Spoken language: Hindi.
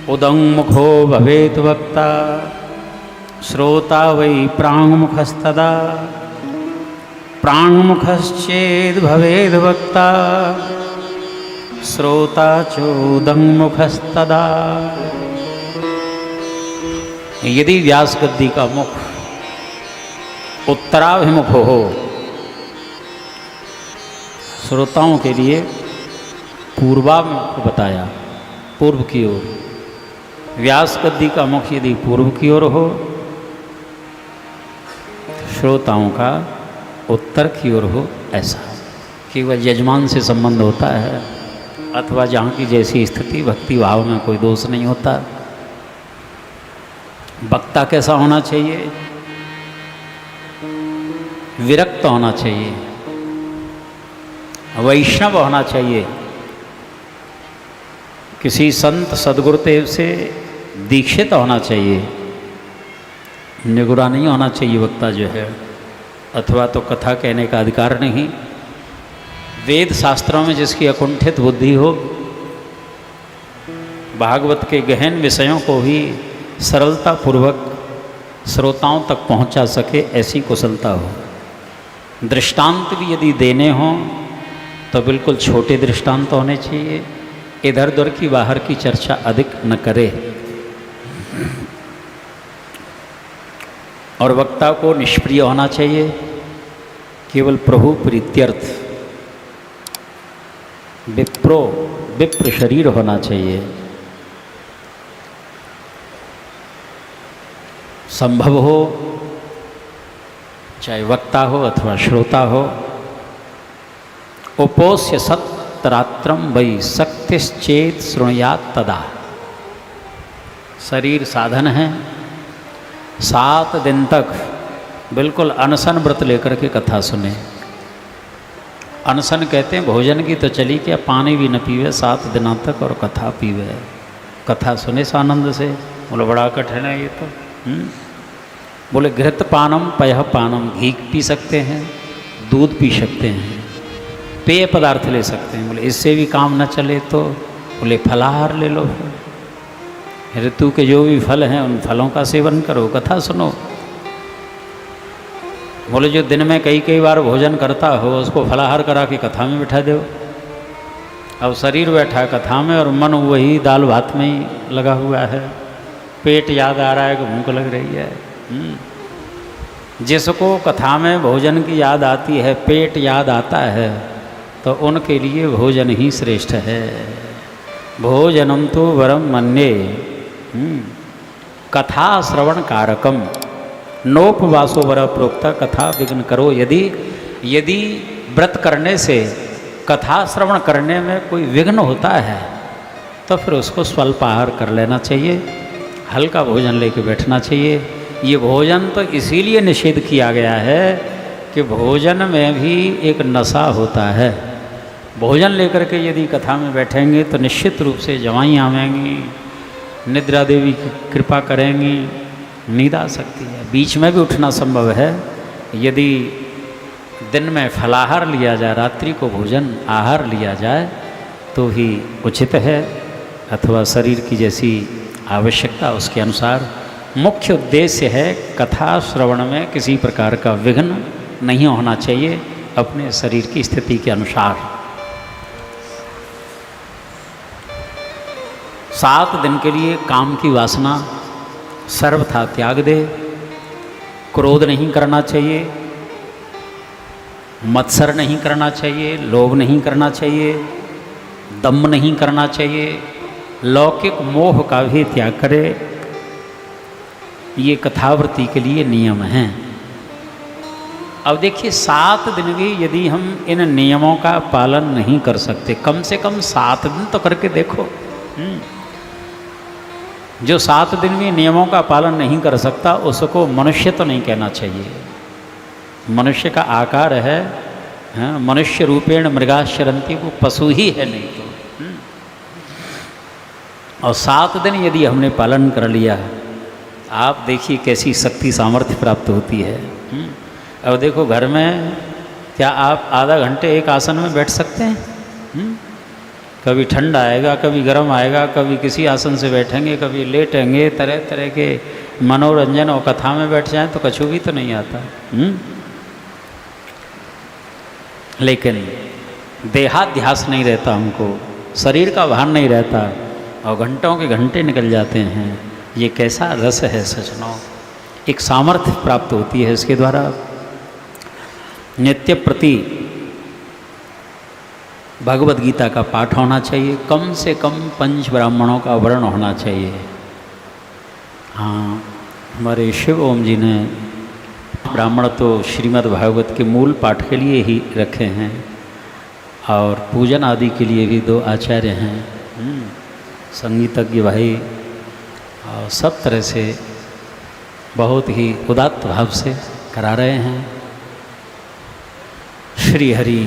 उदङ्मुखो भवेत् वक्ता श्रोता वै प्राङ्मुखस्तदा प्राङ्मुखश्चेद् भवेद् वक्ता श्रोता चोदङ्मुखस्तदा। यदि व्यास गद्दी का मुख उत्तराभिमुख हो, श्रोताओं के लिए पूर्वाभिमुख बताया, पूर्व की ओर। व्यास गद्दी का मुख यदि पूर्व की ओर हो, श्रोताओं का उत्तर की ओर हो, ऐसा केवल यजमान से संबंध होता है, अथवा जहाँ की जैसी स्थिति, भक्ति भाव में कोई दोष नहीं होता। वक्ता कैसा होना चाहिए? विरक्त होना चाहिए, वैष्णव होना चाहिए, किसी संत सदगुरुदेव से दीक्षित होना चाहिए, निगुरा नहीं होना चाहिए वक्ता जो है, अथवा तो कथा कहने का अधिकार नहीं। वेद शास्त्रों में जिसकी अकुंठित बुद्धि हो, भागवत के गहन विषयों को भी सरलतापूर्वक श्रोताओं तक पहुंचा सके, ऐसी कुशलता हो। दृष्टांत भी यदि देने हों तो बिल्कुल छोटे दृष्टांत होने चाहिए, इधर उधर की बाहर की चर्चा अधिक न करे। और वक्ता को निष्प्रिय होना चाहिए, केवल प्रभु प्रीत्यर्थ विप्र शरीर होना चाहिए। संभव हो, चाहे वक्ता हो अथवा श्रोता हो, उपोस्य सत्रात्रम वै शक्तिश्चेत शृणुयात् तदा। शरीर साधन है, 7 दिन तक बिल्कुल अनशन व्रत लेकर के कथा सुने। अनशन कहते हैं भोजन की तो चली क्या, पानी भी न पीवे 7 दिनों तक और कथा पीवे, कथा सुने आनंद से। बोले बड़ा कठिन है ये तो। बोले घृत पानम पयः पानम, घी पी सकते हैं, दूध पी सकते हैं, पेय पदार्थ ले सकते हैं। बोले इससे भी काम न चले तो बोले फलाहार ले लो, ऋतु के जो भी फल हैं उन फलों का सेवन करो, कथा सुनो। बोले जो दिन में कई बार भोजन करता हो उसको फलाहार करा के कथा में बिठा दो। अब शरीर बैठा है कथा में और मन वही दाल भात में ही लगा हुआ है, पेट याद आ रहा है कि भूख लग रही है। जिसको कथा में भोजन की याद आती है, पेट याद आता है, तो उनके लिए भोजन ही श्रेष्ठ है। भोजनम तो वरम मन्ये कथा श्रवण कारकम नोपवासो वर प्रोक्ता कथा विघ्न करो। यदि व्रत करने से, कथा श्रवण करने में कोई विघ्न होता है तो फिर उसको स्वल्पाहार कर लेना चाहिए, हल्का भोजन लेके बैठना चाहिए। ये भोजन तो इसीलिए निषेध किया गया है कि भोजन में भी एक नशा होता है। भोजन लेकर के यदि कथा में बैठेंगे तो निश्चित रूप से जवाई आवेंगी, निद्रा देवी की कृपा करेंगी, नींद आ सकती है, बीच में भी उठना संभव है। यदि दिन में फलाहार लिया जाए, रात्रि को भोजन आहार लिया जाए तो ही उचित है, अथवा शरीर की जैसी आवश्यकता उसके अनुसार। मुख्य उद्देश्य है कथा श्रवण में किसी प्रकार का विघ्न नहीं होना चाहिए, अपने शरीर की स्थिति के अनुसार। 7 दिन के लिए काम की वासना सर्वथा त्याग दे, क्रोध नहीं करना चाहिए, मत्सर नहीं करना चाहिए, लोभ नहीं करना चाहिए, दम्भ नहीं करना चाहिए, लौकिक मोह का भी त्याग करे। ये कथावृत्ति के लिए नियम हैं। अब देखिए 7 दिन भी यदि हम इन नियमों का पालन नहीं कर सकते, कम से कम 7 दिन तो करके देखो। जो 7 दिन भी नियमों का पालन नहीं कर सकता उसको मनुष्य तो नहीं कहना चाहिए। मनुष्य का आकार है, मनुष्य रूपेण मृगाश्चरन्ति, वो पशु ही है नहीं तो। और 7 दिन यदि हमने पालन कर लिया, आप देखिए कैसी शक्ति सामर्थ्य प्राप्त होती है। अब देखो घर में क्या आप आधा घंटे एक आसन में बैठ सकते हैं? कभी ठंडा आएगा, कभी गर्म आएगा, कभी किसी आसन से बैठेंगे, कभी लेटेंगे, तरह तरह के मनोरंजन और कथा में बैठ जाएं तो कछु भी तो नहीं आता। लेकिन देहाध्यास नहीं रहता, हमको शरीर का भार नहीं रहता और घंटों के घंटे निकल जाते हैं। ये कैसा रस है सजनों, एक सामर्थ्य प्राप्त होती है इसके द्वारा। नित्य प्रति भगवद गीता का पाठ होना चाहिए, कम से कम 5 ब्राह्मणों का वर्ण होना चाहिए। हाँ, हमारे शिव ओम जी ने ब्राह्मण तो श्रीमद् भागवत के मूल पाठ के लिए ही रखे हैं और पूजन आदि के लिए भी 2 आचार्य हैं, संगीतज्ञ भाई, और सब तरह से बहुत ही उदात्त भाव से करा रहे हैं। श्री हरि।